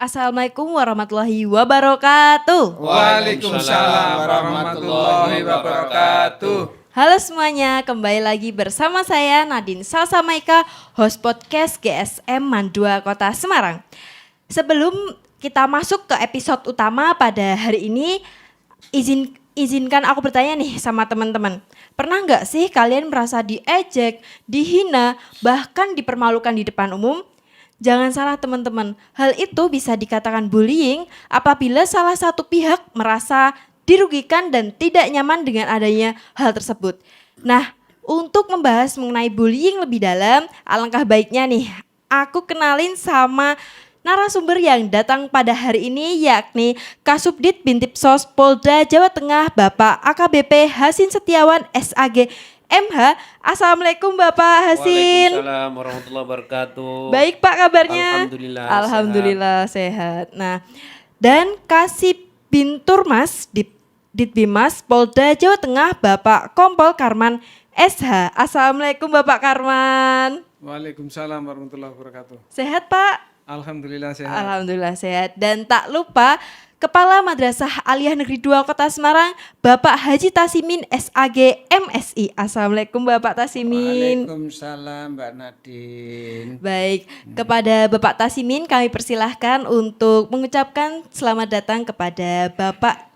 Assalamualaikum warahmatullahi wabarakatuh. Waalaikumsalam warahmatullahi wabarakatuh. Halo semuanya, kembali lagi bersama saya Nadine Salsamaika, host podcast GSM Mandua Kota Semarang. Sebelum kita masuk ke episode utama pada hari ini, izinkan aku bertanya nih sama teman-teman. Pernah nggak sih kalian merasa diejek, dihina, bahkan dipermalukan di depan umum? Jangan salah teman-teman, hal itu bisa dikatakan bullying apabila salah satu pihak merasa dirugikan dan tidak nyaman dengan adanya hal tersebut. Nah, untuk membahas mengenai bullying lebih dalam, alangkah baiknya nih aku kenalin sama narasumber yang datang pada hari ini, yakni Kasubdit Bintipsos Polda Jawa Tengah Bapak AKBP Hasin Setiawan SAG MH. Assalamualaikum Bapak Hasin. Waalaikumsalam warahmatullahi wabarakatuh. Baik Pak, kabarnya? Alhamdulillah sehat. Nah, dan Kasih Binturmas Ditbimas Polda Jawa Tengah Bapak Kompol Karman SH. Assalamualaikum Bapak Karman. Waalaikumsalam warahmatullahi wabarakatuh. Sehat Pak? Alhamdulillah sehat. Alhamdulillah sehat. Dan tak lupa Kepala Madrasah Aliyah Negeri 2 Kota Semarang Bapak Haji Tasimin SAG MSI. Assalamualaikum Bapak Tasimin. Waalaikumsalam Mbak Nadine. Baik, kepada Bapak Tasimin kami persilahkan untuk mengucapkan selamat datang kepada Bapak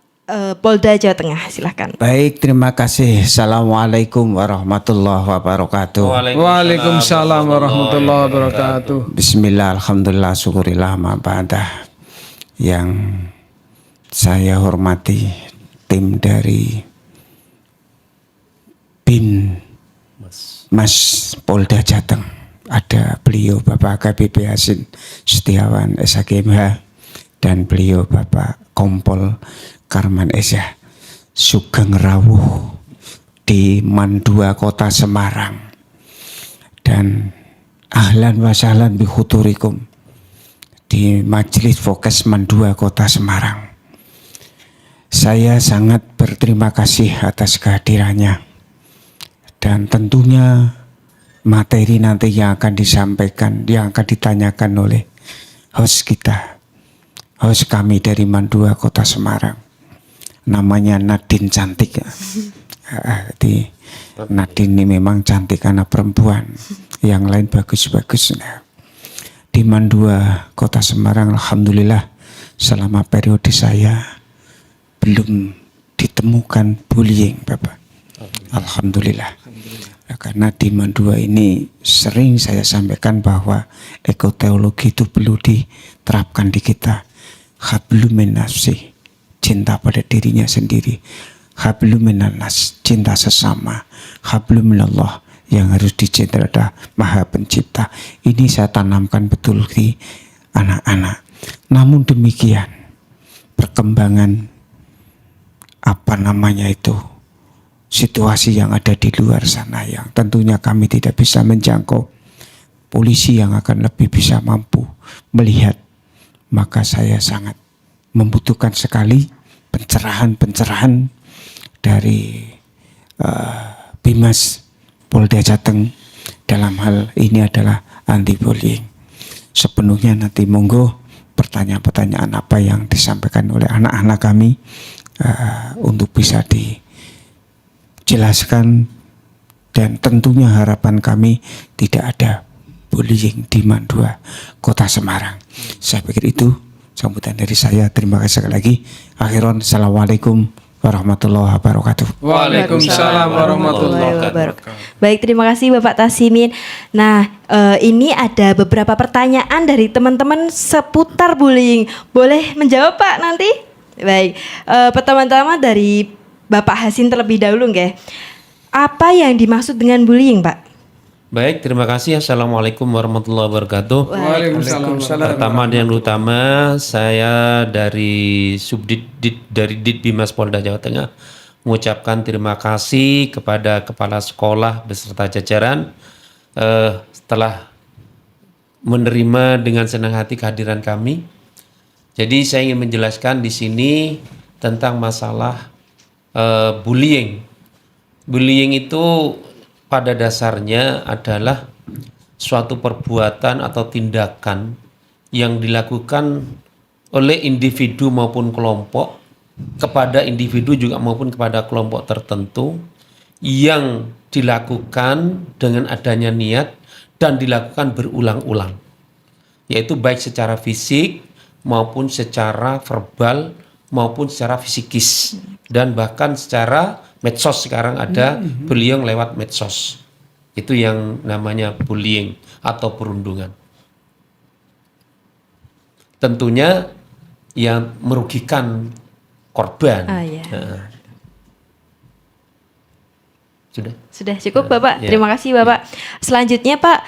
Polda Jawa Tengah. Silahkan. Baik, terima kasih. Assalamualaikum warahmatullahi wabarakatuh. Waalaikumsalam warahmatullahi wabarakatuh. Bismillah, alhamdulillah, syukurillah, ma'abadah. Yang saya hormati tim dari Bin Mas Polda Jateng. Ada beliau Bapak AKBP Hasin Setiawan SAGMH dan beliau Bapak Kompol Karman Esya Sugeng Rawuh di Mandua Kota Semarang. Dan ahlan wa sahlan bi khuturikum di Majelis Vokes Mandua Kota Semarang. Saya sangat berterima kasih atas kehadirannya. Dan tentunya materi nanti yang akan disampaikan, yang akan ditanyakan oleh host kita, host kami dari Mandua Kota Semarang. Namanya Nadine cantik ya. Jadi Nadine ini memang cantik karena perempuan. Yang lain bagus-bagus. Nah, di Mandua Kota Semarang alhamdulillah selama periode saya belum ditemukan bullying Bapak. Alhamdulillah. Ya, karena di Mandua ini sering saya sampaikan bahwa ekoteologi itu perlu diterapkan di kita. Hablum min nafsi, cinta pada dirinya sendiri. Hablum minan nas, cinta sesama. Hablum minallah, yang harus dicintai adalah Maha Pencipta. Ini saya tanamkan betul di anak-anak. Namun demikian, perkembangan situasi yang ada di luar sana yang tentunya kami tidak bisa menjangkau. Polisi yang akan lebih bisa mampu melihat. Maka saya sangat membutuhkan sekali pencerahan dari Bimas Polda Jateng dalam hal ini adalah anti bullying. Sepenuhnya nanti monggo pertanyaan-pertanyaan apa yang disampaikan oleh anak-anak kami untuk bisa dijelaskan, dan tentunya harapan kami tidak ada bullying di Mandua Kota Semarang. Saya pikir itu sambutan dari saya. Terima kasih sekali lagi. Akhiran, assalamualaikum warahmatullahi wabarakatuh. Waalaikumsalam warahmatullahi wabarakatuh. Baik, terima kasih Bapak Tasimin. Nah, ini ada beberapa pertanyaan dari teman-teman seputar bullying. Boleh menjawab Pak nanti? Baik, pertama-tama dari Bapak Hasin terlebih dahulu nggih. Apa yang dimaksud dengan bullying Pak? Baik, terima kasih. Assalamualaikum warahmatullahi wabarakatuh. Waalaikumsalam. Pertama dan yang utama, saya dari dari Ditbimas Polda Jawa Tengah mengucapkan terima kasih kepada kepala sekolah beserta jajaran setelah menerima dengan senang hati kehadiran kami. Jadi saya ingin menjelaskan di sini tentang masalah bullying. Bullying itu pada dasarnya adalah suatu perbuatan atau tindakan yang dilakukan oleh individu maupun kelompok, kepada individu juga maupun kepada kelompok tertentu yang dilakukan dengan adanya niat dan dilakukan berulang-ulang, yaitu baik secara fisik maupun secara verbal maupun secara fisikis dan bahkan secara medsos. Sekarang ada bullying lewat medsos, itu yang namanya bullying atau perundungan. Tentunya yang merugikan korban. Iya. Nah, Sudah cukup Bapak. Ya. Terima kasih Bapak. Selanjutnya Pak,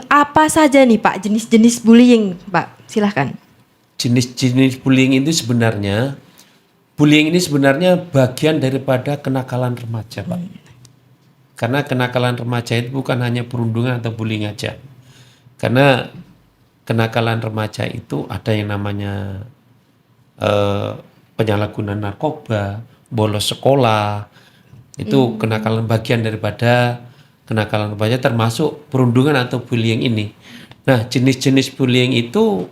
apa saja nih Pak jenis-jenis bullying Pak? Silahkan. Jenis-jenis bullying ini sebenarnya bagian daripada kenakalan remaja, Pak. Karena kenakalan remaja itu bukan hanya perundungan atau bullying aja. Karena kenakalan remaja itu ada yang namanya penyalahgunaan narkoba, bolos sekolah. Itu kenakalan, bagian daripada kenakalan remaja, termasuk perundungan atau bullying ini. Nah, jenis-jenis bullying itu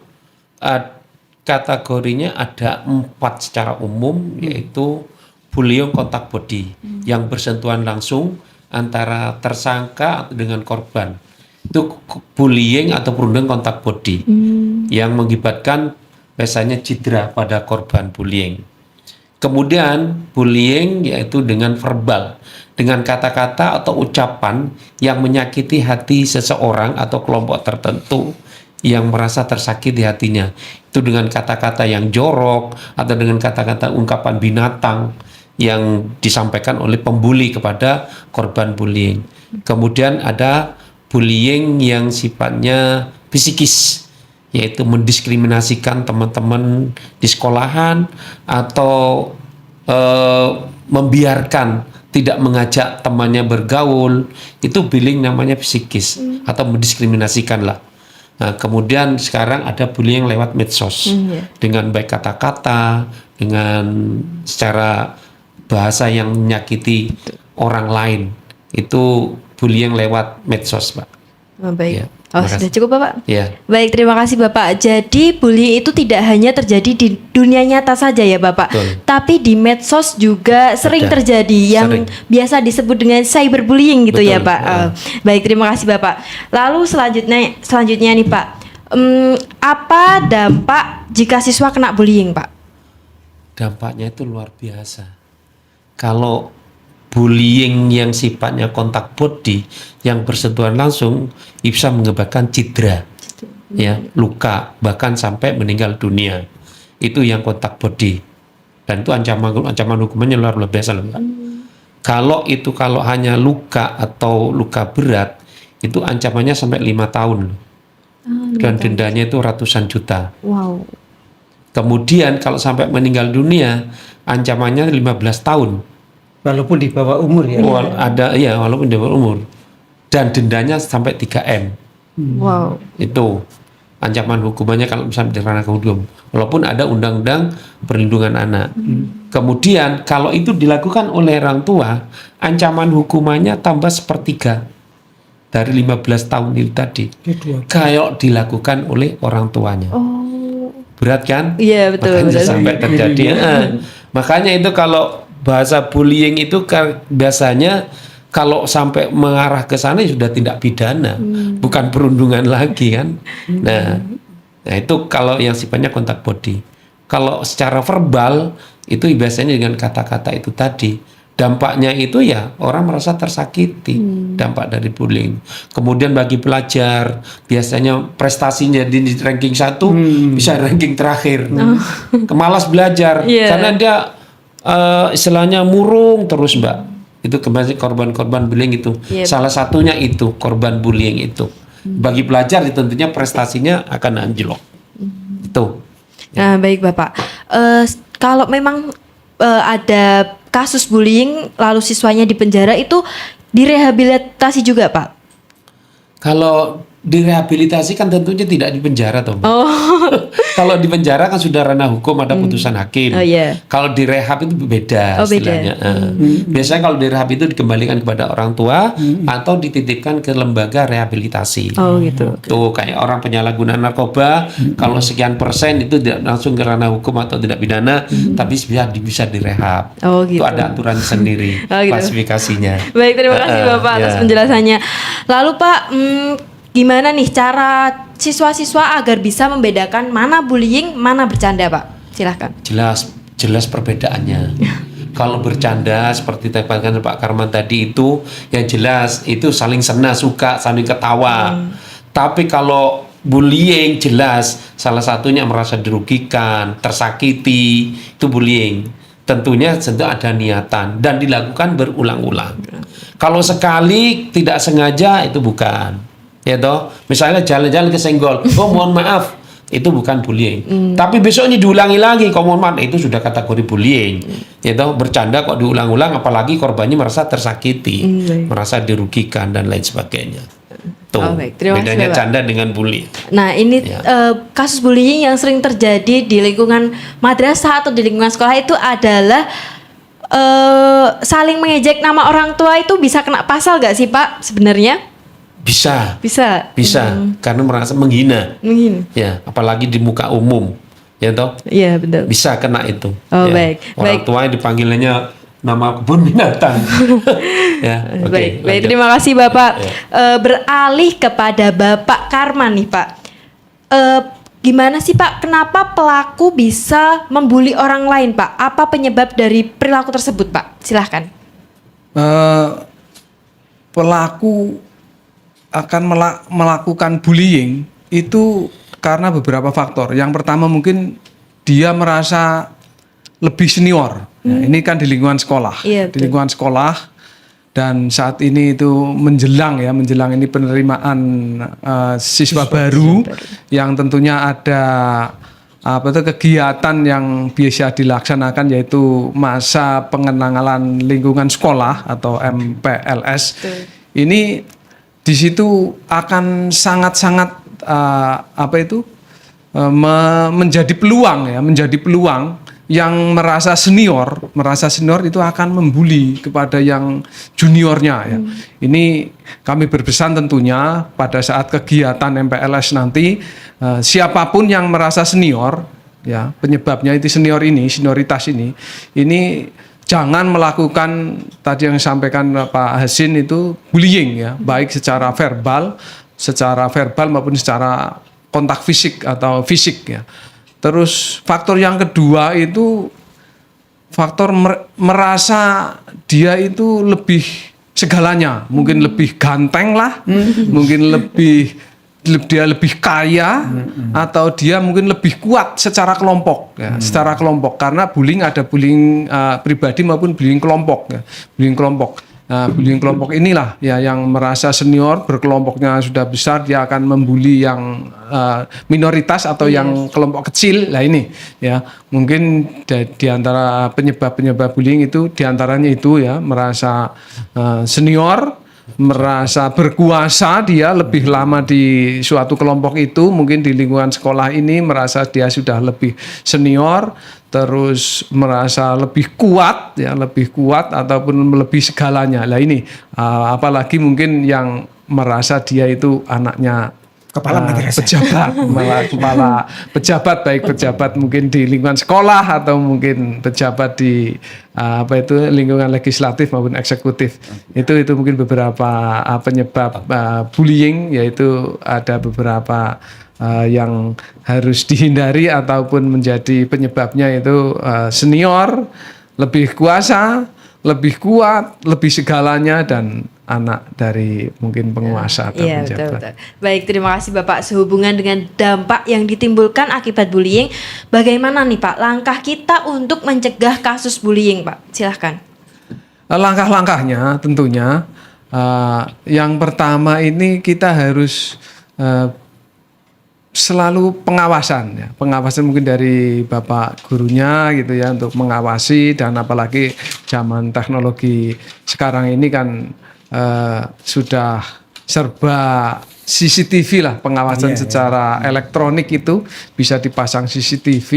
kategorinya ada 4 secara umum, yaitu bullying kontak body yang bersentuhan langsung antara tersangka dengan korban. Itu bullying atau perundungan kontak body yang mengakibatkan biasanya cedera pada korban bullying. Kemudian bullying yaitu dengan verbal, dengan kata-kata atau ucapan yang menyakiti hati seseorang atau kelompok tertentu yang merasa tersakiti hatinya. Itu dengan kata-kata yang jorok atau dengan kata-kata ungkapan binatang yang disampaikan oleh pembuli kepada korban bullying. Kemudian ada bullying yang sifatnya fisikis, yaitu mendiskriminasikan teman-teman di sekolahan atau membiarkan tidak mengajak temannya bergaul. Itu bullying namanya psikis atau mendiskriminasikan lah. Nah, kemudian sekarang ada bullying lewat medsos dengan baik kata-kata, dengan secara bahasa yang menyakiti orang lain. Itu bullying lewat medsos, Pak. Oh, baik. Ya, Oh, sudah cukup Bapak? Ya. Baik, terima kasih Bapak. Jadi bullying itu tidak hanya terjadi di dunia nyata saja ya Bapak, Betul. tapi di medsos juga sering Ada. terjadi yang Sering. biasa disebut dengan cyberbullying gitu ya Betul. Pak. Ya. Baik, terima kasih Bapak. Lalu selanjutnya nih Pak, apa dampak jika siswa kena bullying Pak? Dampaknya itu luar biasa. Kalau bullying yang sifatnya kontak body yang bersentuhan langsung bisa menyebabkan cedera, ya, luka, bahkan sampai meninggal dunia. Itu yang kontak body, dan itu ancaman hukumannya luar biasa loh, Pak. Kalau hanya luka atau luka berat, itu ancamannya sampai 5 tahun loh. Dan dendanya itu ratusan juta. Wow. Kemudian kalau sampai meninggal dunia, ancamannya 15 tahun. Walaupun di bawah umur ya. Walaupun di bawah umur. Dan dendanya sampai 3M. Wow. Itu ancaman hukumannya kalau misalnya di ranah hukum. Walaupun ada undang-undang perlindungan anak. Kemudian kalau itu dilakukan oleh orang tua, ancaman hukumannya tambah 1/3 dari 15 tahun itu tadi. Kalau dilakukan oleh orang tuanya. Oh. Berat kan? Iya, betul. Makanya betul. sampai terjadi. Makanya itu kalau bahasa bullying itu biasanya kalau sampai mengarah ke sana ya sudah tindak pidana, bukan perundungan lagi kan. Nah, itu kalau yang sifatnya kontak body. Kalau secara verbal itu biasanya dengan kata-kata itu tadi. Dampaknya itu ya orang merasa tersakiti, dampak dari bullying. Kemudian bagi pelajar biasanya prestasinya di ranking 1 bisa ranking terakhir. Malas belajar karena dia istilahnya murung terus, Mbak. Itu kembali korban-korban bullying itu. Salah satunya itu korban bullying itu. Bagi pelajar tentunya prestasinya akan anjlok. Itu. Nah, baik Bapak. Kalau memang ada kasus bullying lalu siswanya dipenjara, itu direhabilitasi juga Pak? Kalau direhabilitasi kan tentunya tidak di penjara toh. Mbak. Kalau di penjara kan sudah ranah hukum, ada putusan hakim. Oh, iya. Kalau direhab itu beda Oh, beda. istilahnya. Biasanya kalau direhab itu dikembalikan kepada orang tua atau dititipkan ke lembaga rehabilitasi. Oh gitu. Tuh kayak orang penyalahgunaan narkoba, kalau sekian persen itu tidak langsung ke ranah hukum atau tidak pidana, tapi bisa direhab. Oh gitu. Itu ada aturan sendiri Oh, gitu. klasifikasinya. Baik, terima kasih Bapak atas Ya. penjelasannya. Lalu Pak, gimana nih cara siswa-siswa agar bisa membedakan mana bullying, mana bercanda Pak? Silahkan. Jelas perbedaannya. Kalau bercanda seperti dikatakan Pak Karman tadi itu, yang jelas itu saling senang, suka, saling ketawa. Tapi kalau bullying jelas salah satunya merasa dirugikan, tersakiti, itu bullying. Tentunya ada niatan dan dilakukan berulang-ulang. Kalau sekali tidak sengaja itu bukan. Ya toh, misalnya jalan-jalan kesenggol, oh mohon maaf, itu bukan bullying. Tapi besoknya diulangi lagi, kok mohon maaf, itu sudah kategori bullying. Ya toh, bercanda kok diulang-ulang, apalagi korbannya merasa tersakiti, merasa dirugikan dan lain sebagainya. Tuh, Oh, baik. Terima kasih, bedanya Bapak. canda dengan bullying. Nah ini Ya. kasus bullying yang sering terjadi di lingkungan madrasah atau di lingkungan sekolah itu adalah saling mengejek nama orang tua. Itu bisa kena pasal gak sih Pak sebenarnya? Bisa, Bisa. karena merasa menghina. Mungkin. Ya, apalagi di muka umum. Ya toh, Iya betul. bisa kena itu. Oh, Ya. baik. Orang Baik. tua dipanggilnya nama kebun binatang. Ya, oke, Baik, lanjut. terima kasih Bapak. Ya. Beralih kepada Bapak Karman nih Pak. Gimana sih Pak, kenapa pelaku bisa membuli orang lain Pak? Apa penyebab dari perilaku tersebut Pak? Silahkan. Pelaku akan melakukan bullying itu karena beberapa faktor. Yang pertama mungkin dia merasa lebih senior. Ya, ini kan di lingkungan sekolah. Iya, Di betul. lingkungan sekolah dan saat ini itu menjelang ini penerimaan siswa baru yang tentunya ada kegiatan yang biasa dilaksanakan yaitu masa pengenalan lingkungan sekolah atau MPLS. Ini di situ akan sangat-sangat menjadi peluang yang merasa senior itu akan membuli kepada yang juniornya ya. Ini kami berpesan tentunya pada saat kegiatan MPLS nanti siapapun yang merasa senior ya, penyebabnya itu senioritas ini jangan melakukan tadi yang disampaikan Pak Hasin itu bullying ya, baik secara verbal maupun secara kontak fisik atau fisik ya. Terus faktor yang kedua itu faktor merasa dia itu lebih segalanya, mungkin lebih ganteng lah, mungkin dia lebih kaya atau dia mungkin lebih kuat secara kelompok ya, secara kelompok karena bullying ada bullying pribadi maupun bullying kelompok ya, bullying kelompok. Nah, bullying kelompok inilah ya yang merasa senior, berkelompoknya sudah besar, dia akan membuli yang minoritas atau yang kelompok kecil. Lah ini ya, mungkin di antara penyebab bullying itu diantaranya itu ya, merasa senior, merasa berkuasa, dia lebih lama di suatu kelompok itu, mungkin di lingkungan sekolah ini merasa dia sudah lebih senior, terus merasa lebih kuat ataupun lebih segalanya. Lah ini apalagi mungkin yang merasa dia itu anaknya Kepala madrasah. pejabat, kepala pejabat, baik pejabat mungkin di lingkungan sekolah atau mungkin pejabat di lingkungan legislatif maupun eksekutif. Itu mungkin beberapa penyebab bullying, yaitu ada beberapa yang harus dihindari ataupun menjadi penyebabnya itu senior, lebih kuasa, lebih kuat, lebih segalanya, dan anak dari mungkin penguasa atau Iya, pejabat. betul. Baik, terima kasih Bapak. Sehubungan dengan dampak yang ditimbulkan akibat bullying, bagaimana nih Pak langkah kita untuk mencegah kasus bullying Pak? Silahkan. Langkah-langkahnya tentunya yang pertama ini kita harus selalu pengawasan mungkin dari bapak gurunya gitu ya, untuk mengawasi, dan apalagi zaman teknologi sekarang ini kan sudah serba CCTV lah, pengawasan secara elektronik itu bisa dipasang CCTV,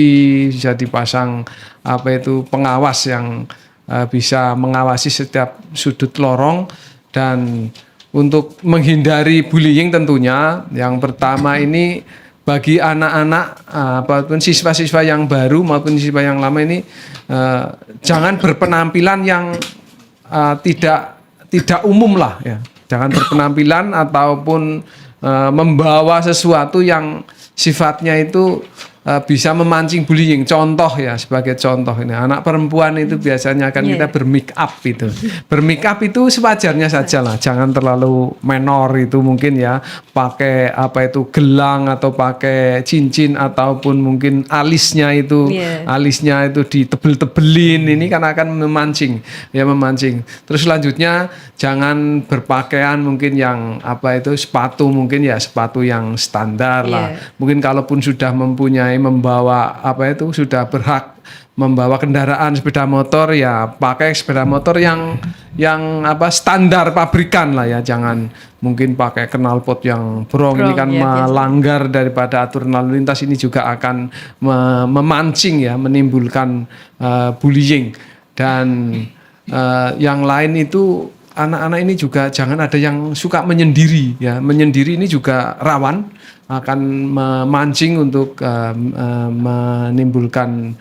bisa dipasang pengawas yang bisa mengawasi setiap sudut lorong. Dan untuk menghindari bullying tentunya yang pertama ini bagi anak-anak apapun siswa-siswa yang baru maupun siswa yang lama ini jangan berpenampilan yang tidak umum lah ya. Jangan berpenampilan ataupun membawa sesuatu yang sifatnya itu bisa memancing bullying. Contoh ya, sebagai contoh ini anak perempuan itu biasanya kan kita bermake up itu. Bermake up itu sewajarnya saja lah, jangan terlalu menor itu mungkin ya, pakai gelang atau pakai cincin ataupun mungkin alisnya itu ditebel-tebelin, ini kan akan memancing. Terus selanjutnya jangan berpakaian mungkin yang sepatu mungkin ya sepatu yang standar lah. Mungkin kalaupun sudah membawa sudah berhak membawa kendaraan sepeda motor ya pakai sepeda motor yang standar pabrikan lah ya, jangan mungkin pakai knalpot yang brong ini kan melanggar daripada aturan lalu lintas, ini juga akan memancing ya, menimbulkan bullying. Dan yang lain itu anak-anak ini juga jangan ada yang suka menyendiri ya, menyendiri ini juga rawan akan memancing untuk menimbulkan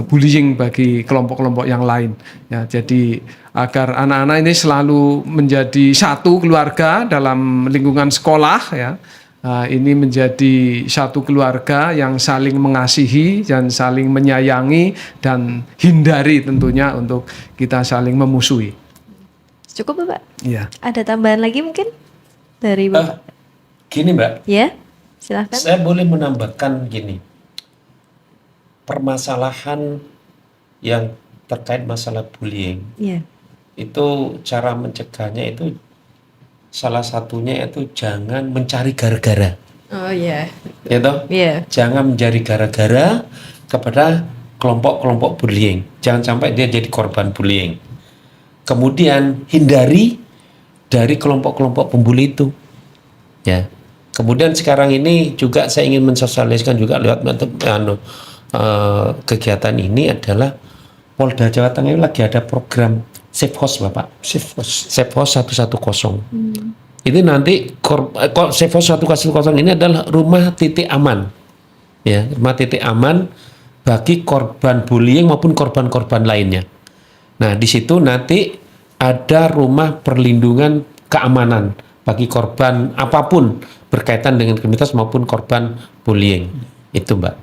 bullying bagi kelompok-kelompok yang lain ya. Jadi agar anak-anak ini selalu menjadi satu keluarga dalam lingkungan sekolah ya, ini menjadi satu keluarga yang saling mengasihi dan saling menyayangi, dan hindari tentunya untuk kita saling memusuhi. Cukup Bapak? Iya. Ada tambahan lagi mungkin dari Bapak? Gini Mbak. Ya, silahkan. Saya boleh menambahkan gini. Permasalahan yang terkait masalah bullying. Iya. Itu cara mencegahnya itu salah satunya itu jangan mencari gara-gara. Oh iya. Ya toh? Iya. Jangan mencari gara-gara kepada kelompok-kelompok bullying. Jangan sampai dia jadi korban bullying. Kemudian hindari dari kelompok-kelompok pembuli itu. Ya. Kemudian sekarang ini juga saya ingin mensosialisasikan juga lewat kegiatan ini adalah Polda Jawa Tengah lagi ada program Safe House Bapak. Safe House 110. Itu nanti Safe House 110 ini adalah rumah titik aman. Ya, rumah titik aman bagi korban bullying maupun korban-korban lainnya. Nah, di situ nanti ada rumah perlindungan keamanan bagi korban apapun berkaitan dengan kriminalitas maupun korban bullying. Itu Mbak.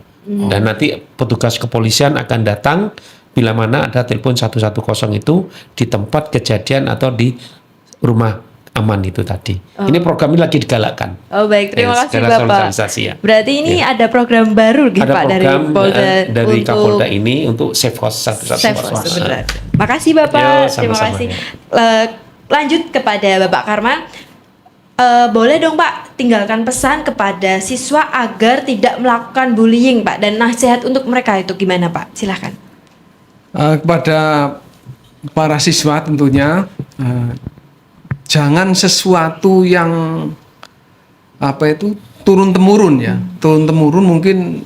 Dan nanti petugas kepolisian akan datang bila mana ada telepon 110 itu di tempat kejadian atau di rumah aman itu tadi. Ini program ini lagi digalakkan. Oh baik, terima kasih secara Bapak. sosialisasi ya. Berarti ini ada program baru gitu Ada Pak dari program Polda dari untuk Kapolda ini untuk Safe House 110. Safe House, benar. Makasih Bapak, Yo, terima sama-sama. kasih. Lanjut kepada Bapak Karma. Boleh dong Pak tinggalkan pesan kepada siswa agar tidak melakukan bullying Pak, dan nasihat untuk mereka itu gimana Pak? Silahkan. Kepada para siswa tentunya jangan sesuatu yang turun temurun ya, turun temurun mungkin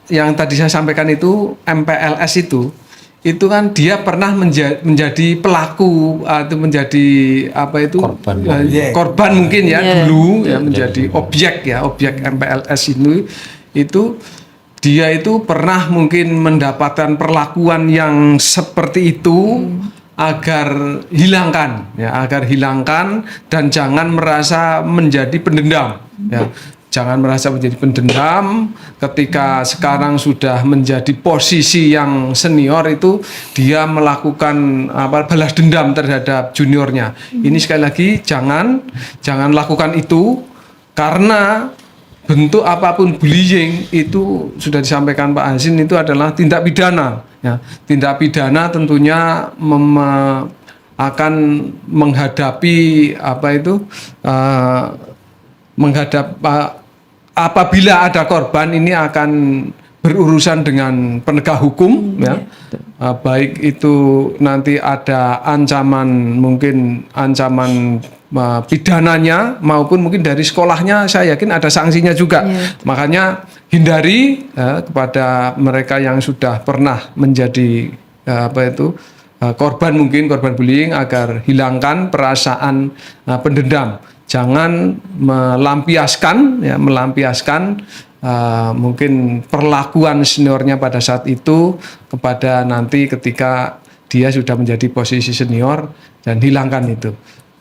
yang tadi saya sampaikan itu MPLS itu kan dia pernah menjadi pelaku atau menjadi korban mungkin ya dulu ya, menjadi objek MPLS itu dia itu pernah mungkin mendapatkan perlakuan yang seperti itu. agar hilangkan dan jangan merasa menjadi pendendam ya. Jangan merasa menjadi pendendam ketika sekarang sudah menjadi posisi yang senior itu dia melakukan balas dendam terhadap juniornya. Ini sekali lagi jangan lakukan itu, karena bentuk apapun bullying itu sudah disampaikan Pak Hasin itu adalah tindak pidana ya. Tindak pidana tentunya akan menghadapi apabila ada korban ini akan berurusan dengan penegak hukum ya. Baik itu nanti ada ancaman pidananya maupun mungkin dari sekolahnya, saya yakin ada sanksinya juga. Makanya hindari kepada mereka yang sudah pernah menjadi korban bullying, agar hilangkan perasaan pendendam. Jangan melampiaskan mungkin perlakuan seniornya pada saat itu kepada nanti ketika dia sudah menjadi posisi senior, dan hilangkan itu.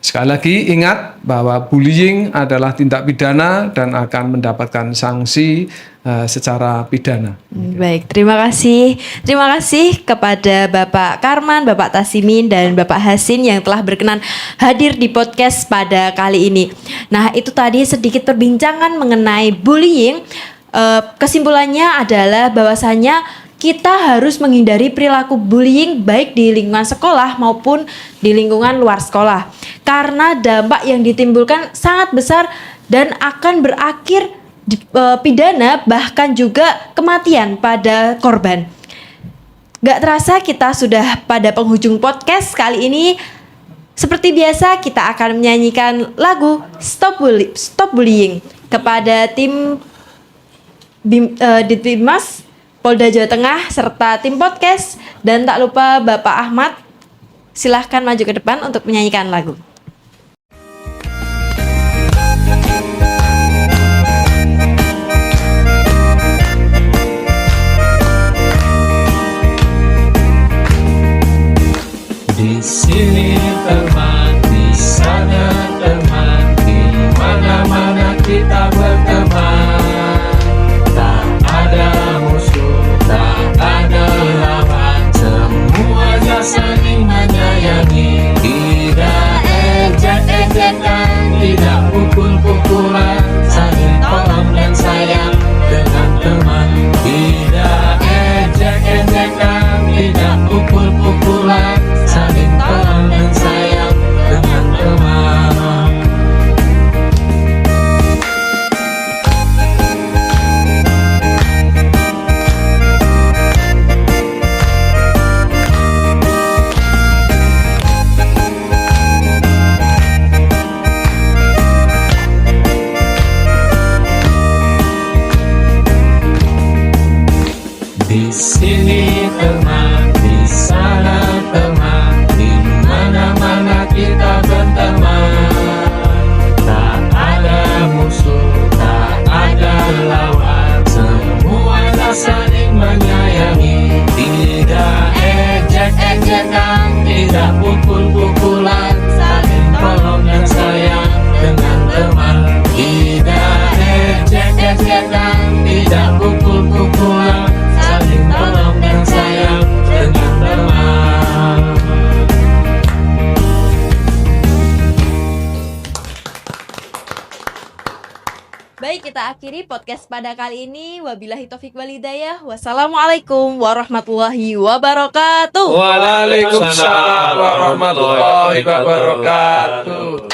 Sekali lagi ingat bahwa bullying adalah tindak pidana dan akan mendapatkan sanksi secara pidana. Baik, terima kasih. Terima kasih kepada Bapak Karman, Bapak Tasimin, dan Bapak Hasin yang telah berkenan hadir di podcast pada kali ini. Nah, itu tadi sedikit perbincangan mengenai bullying. Kesimpulannya adalah bahwasanya kita harus menghindari perilaku bullying baik di lingkungan sekolah maupun di lingkungan luar sekolah. Karena dampak yang ditimbulkan sangat besar dan akan berakhir pidana bahkan juga kematian pada korban. Gak terasa kita sudah pada penghujung podcast kali ini. Seperti biasa kita akan menyanyikan lagu Stop Bullying kepada tim Ditbimas Polda Jawa Tengah serta tim podcast, dan tak lupa Bapak Ahmad, silahkan maju ke depan untuk menyanyikan lagu. Di sini teman, di sana teman, di mana-mana kita berteman. Tak ada musuh, tak ada lawan, semuanya saling menyayangi. Tidak ejek-ejekan, tidak pukul-pukulan, saling tolong dan sayang dengan teman. Tidak ejek-ejekan, tidak pukul-pukulan, saling tolong dan sayang dengan teman. Di sini teman, di sana teman, di mana-mana kita berteman. Tak ada musuh, tak ada lawan, semuanya saling menyayangi. Tidak ejek-ejekan, tidak pukul-pukulan, saling tolong dan sayang dengan teman. Tidak ejek-ejekan, tidak pukul-pukulan, saling tolong dan sayang dengan teman. Baik, kita akhiri podcast pada kali ini. Wabillahi taufik wal hidayah. Wassalamualaikum warahmatullahi wabarakatuh. Waalaikumsalam warahmatullahi wabarakatuh.